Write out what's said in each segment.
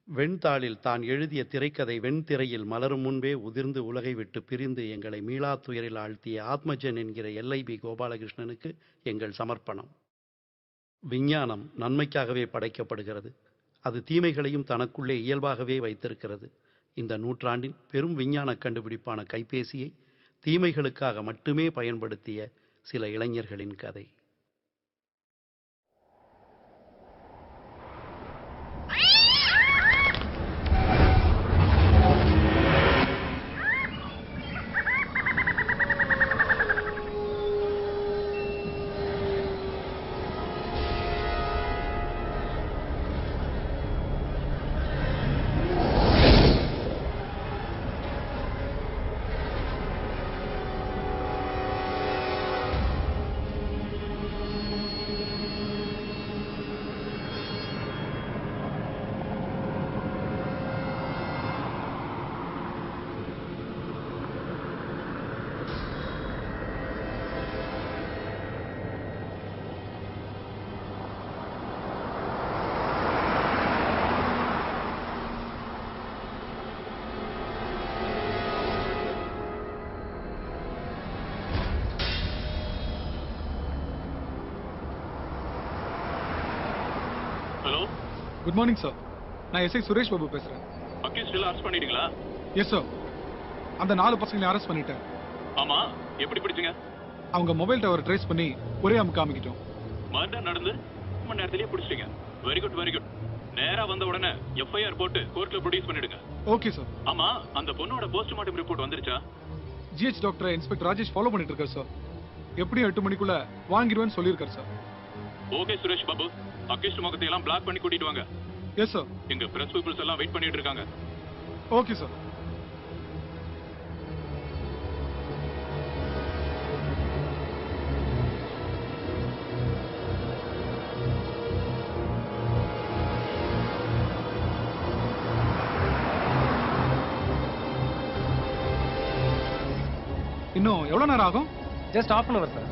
வெண்தாளில் தான் எழுதிய திரைக்கதை வெண்திரையில் மலரும் முன்பே உதிர்ந்து உலகை விட்டு பிரிந்து எங்களை மீளாத் துயரில் ஆழ்த்திய ஆத்மஜன் என்கிற எல்ஐபி கோபாலகிருஷ்ணனுக்கு எங்கள் சமர்ப்பணம். விஞ்ஞானம் நன்மைக்காகவே படைக்கப்படுகிறது. அது தீமைகளையும் தனக்குள்ளே இயல்பாகவே வைத்திருக்கிறது. இந்த நூற்றாண்டின் பெரும் விஞ்ஞான கண்டுபிடிப்பான கைபேசியை தீமைகளுக்காக மட்டுமே பயன்படுத்திய சில இளைஞர்களின் கதை. Hello, good morning sir. நான் எஸ்ஐ சுரேஷ் பாபு பேசுறேன். அக்யூஸ்ட் அரெஸ்ட் பண்ணிட்டீங்களா? Yes sir. அந்த 4 பசங்களை அரெஸ்ட் பண்ணிட்டேன். ஆமா, எப்படி பிடிச்சீங்க? அவங்க மொபைல் டவர் ட்ரேஸ் பண்ணி ஒரே அமுக்கு காமிக்கிட்டோம். மர்டர் நடந்து 1 மணி நேரத்திலேயே பிடிச்சிட்டீங்க. Very good very good. நேரா வந்த உடனே எஃப்ஐஆர் போட்டு கோர்ட்ல ப்ரொடியூஸ் பண்ணிடுங்க. Okay sir. ஆமா, அந்த பொண்ணோட போஸ்ட்மார்ட்டம் ரிப்போர்ட் வந்துருச்சா? GH doctor inspector Rajesh follow பண்ணிட்டு இருக்காரு சார். எப்படியும் 8 மணிக்குள்ள வாங்கிடுவேன்னு சொல்லியிருக்காரு சார். ஓகே சுரேஷ் பாபு, அக்யூஸ்ட் முகத்தை எல்லாம் பிளாக் பண்ணி கூட்டிட்டு வாங்க. Yes sir. எங்க பிரஸ் பீப்புள்ஸ் எல்லாம் வெயிட் பண்ணிட்டு இருக்காங்க. Okay sir. இன்னும் எவ்வளவு நேரம் ஆகும்? Just half an hour sir.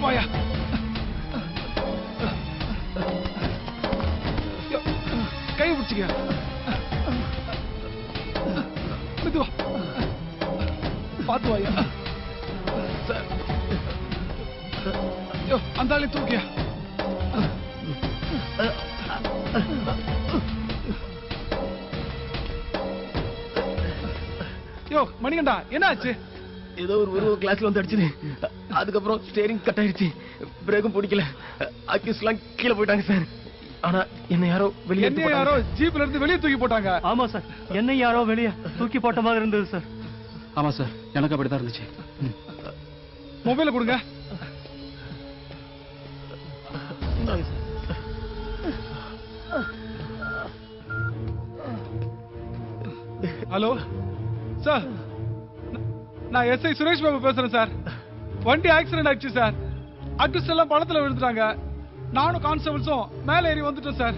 வாயா. கை பிடிச்சிக்க. மெதுவா பாத்து வாயா. யோ, அந்த ஆளை தூக்கியா. யோ மணிகண்டா, என்ன ஆச்சு? ஏதோ ஒரு உருவ கிளாஸ்ல வந்து அடிச்சுது. அதுக்கப்புறம் ஸ்டேரிங் கட் ஆயிடுச்சு. பிரேக்கும் பிடிக்கல. அக்யூஸ்ட்லாம் கீழே போயிட்டாங்க சார். ஆனா என்ன யாரோ வெளியே ஜீப்ல இருந்து வெளியே தூக்கி போட்டாங்க. ஆமா சார், என்ன யாரோ வெளியே தூக்கி போட்ட மாதிரி இருந்தது சார். ஆமா சார், எனக்கு அப்படிதான் இருந்துச்சு. மொபைல கொடுங்க. ஹலோ சார், நான் எஸ்ஐ சுரேஷ் பாபு பேசுறேன் சார். வண்டி ஆக்சிடென்ட் ஆயிடுச்சு சார். அக்யூஸ்ட் எல்லாம் படத்துல விழுந்துட்டாங்க. நானும் கான்ஸ்டபிள்ஸும் மேலே ஏறி வந்துட்டோம் சார்.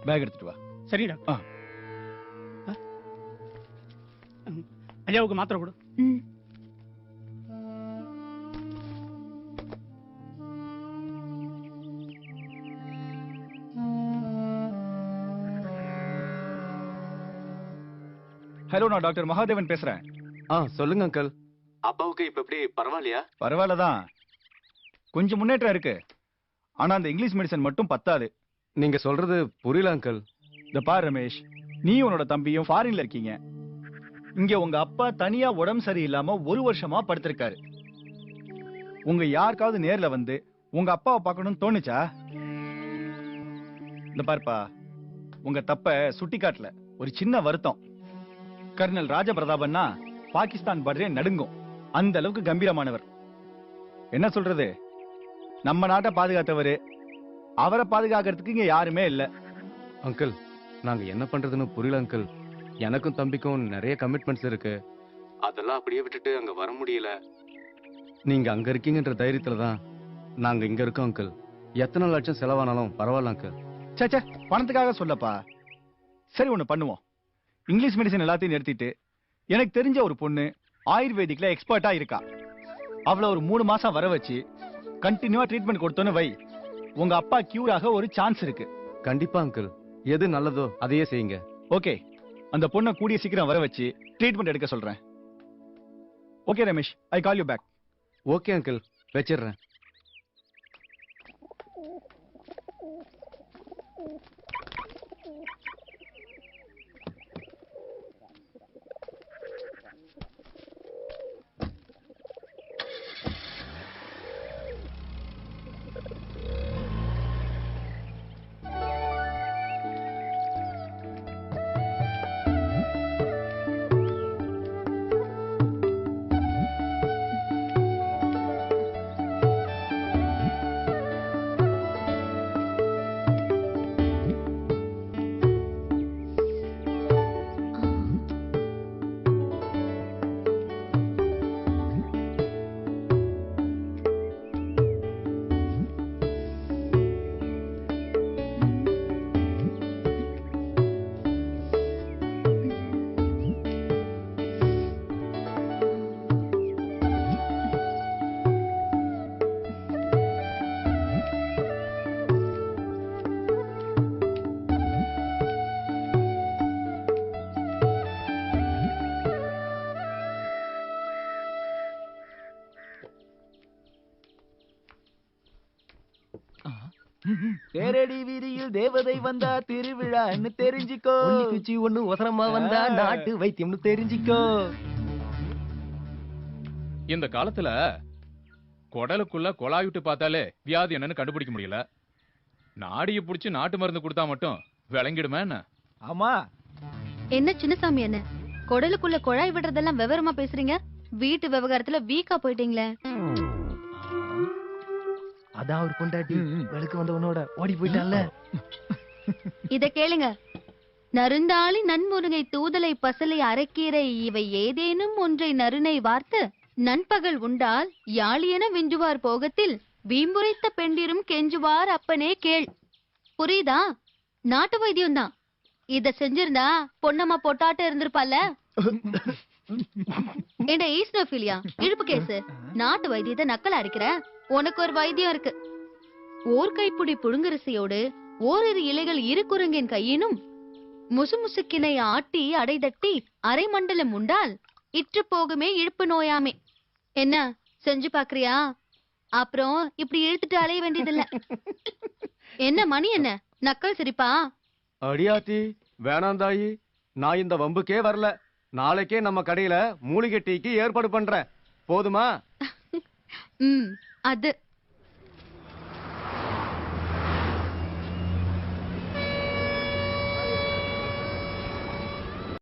பேக் எடுத்துட்டு வா. சரி டாக்டர். ஐயாவுக்கு மாத்திரை கொடு. ஹலோ, நான் டாக்டர் மகாதேவன் பேசுறேன். சொல்லுங்க அங்கிள். அப்பாவுக்கு இப்ப எப்படி பரவாயில்லையா? பரவாயில்லதான், கொஞ்சம் முன்னேற்றம் இருக்கு. ஆனா அந்த இங்கிலீஷ் மெடிசன் மட்டும் பத்தாது. நீங்க சொல்றது புரியல அங்கிள். இந்த பார் ரமேஷ், நீ உன்னோட தம்பியும் ஃபாரின்ல இருக்கீங்க. இங்க உங்க அப்பா தனியா உடம்பு சரியில்லாம 1 வருஷமா படுத்திருக்காரு. உங்க யாருக்காவது நேர்ல வந்து உங்க அப்பாவை பார்க்கணும்னு தோணுச்சா? இந்த பார்ப்பா, உங்க தப்ப சுட்டி காட்டல. ஒரு சின்ன வருத்தம். கர்னல் ராஜபிரதாபன்னா பாகிஸ்தான் பார்டரே நடுங்கும். அந்த அளவுக்கு கம்பீரமானவர். என்ன சொல்றது, நம்ம நாட்டை பாதுகாத்தவரு, அவரை பாதுகாக்கிறதுக்கு இங்க யாருமே இல்ல. அங்கிள், நாங்க என்ன பண்றதுன்னு புரியல அங்கிள். எனக்கும் தம்பிக்கும் நிறைய கமிட்மெண்ட்ஸ் இருக்கு. அதெல்லாம் அப்படியே விட்டுட்டு அங்க வர முடியல. நீங்க அங்க இருக்கீங்கன்ற தைரியத்துல தான் நாங்க இங்க இருக்கோம் அங்கிள். எத்தனை லட்சம் செலவானாலும் பரவாயில்ல அங்கிள். சே, பணத்துக்காக சொல்லப்பா. சரி, ஒண்ணு பண்ணுவோம். இங்கிலீஷ் மெடிசன் எல்லாத்தையும் நிறுத்திட்டு, எனக்கு தெரிஞ்ச ஒரு பொண்ணு ஆயுர்வேதிக்ல எக்ஸ்பர்ட்டா இருக்கா. அவளை ஒரு 3 மாசம் வர வச்சு கண்டினியூவா ட்ரீட்மெண்ட் கொடுத்தோன்னு வை, உங்க அப்பா கியூர் ஆக ஒரு சான்ஸ் இருக்கு. கண்டிப்பா அங்கிள், எது நல்லதோ அதையே செய்யுங்க. ஓகே, அந்த பொண்ணை கூடிய சீக்கிரம் வர வச்சு ட்ரீட்மெண்ட் எடுக்க சொல்றேன். Okay Ramesh, I call you back. Okay uncle, வச்சிடுறேன். தேரடி வீதியில் தேவதை வந்தா திருவிழான்னு தெரிஞ்சுக்கோ. குச்சி ஒண்ணு ஒசரமா வந்தா நாட்டு வைத்தியம்னு தெரிஞ்சுக்கோ. இந்த காலத்துல குடலுக்குள்ள குழாய் விட்டு பார்த்தாலே வியாதி என்னன்னு கண்டுபிடிக்க முடியல. நாடியை புடிச்சு நாட்டு மருந்து கொடுத்தா மட்டும் விளங்கிடுமா என்ன? ஆமா. என்ன சின்னசாமி, என்ன குடலுக்குள்ள குழாய் விடுறதெல்லாம் விவரமா பேசுறீங்க? வீட்டு விவகாரத்துல வீக்கா போயிட்டீங்களே. அதான் அவர் பொண்டாட்டி வெளுக்கு வந்தவனோட ஓடி போயிட்டான்ல. இத கேளுங்க. நருந்தாளி நன்முருங்கை தூதலை பசலை அரைக்கீரை இவை ஏதேனும் ஒன்றை நறுனை வார்த்து நண்பகல் உண்டால் யாழியென விஞ்சுவார் போகத்தில் வீம்புரைத்த பெண்டிரும் கெஞ்சுவார் அப்பனே கேள். புரியுதா? நாட்டு வைத்தியம் தான். இத செஞ்சிருந்தா பொன்னம்மா பொட்டாட்ட இருந்திருப்பால. என்ன ஈஸ்னோஃபிலியா இழுப்பு கேசு, நாட்டு வைத்தியத்தை நக்கல் அடிக்கிற. உனக்கு ஒரு வைத்தியம் இருக்கு. ஓர் கைப்புடி புழுங்கரிசையோடு ஓரிரு இலைகள் இரு குரங்கின் கையினும் முசுமுசுக்கினை ஆட்டி அடைதட்டி அரை மண்டலம் உண்டால் இற்று போகுமே இழுப்பு நோயாமே. என்ன செஞ்சு பாக்குறியா? அப்புறம் இப்படி இழுத்துட்டு அலைய வேண்டியதில்ல. என்ன மணி, என்ன நக்கல் சிரிப்பா? அடியாத்தி வேணாந்தாயி, நான் இந்த வம்புக்கே வரல. நாளைக்கே நம்ம கடையில மூலிகை டீக்கு ஏற்பாடு பண்றேன். போதுமா? அது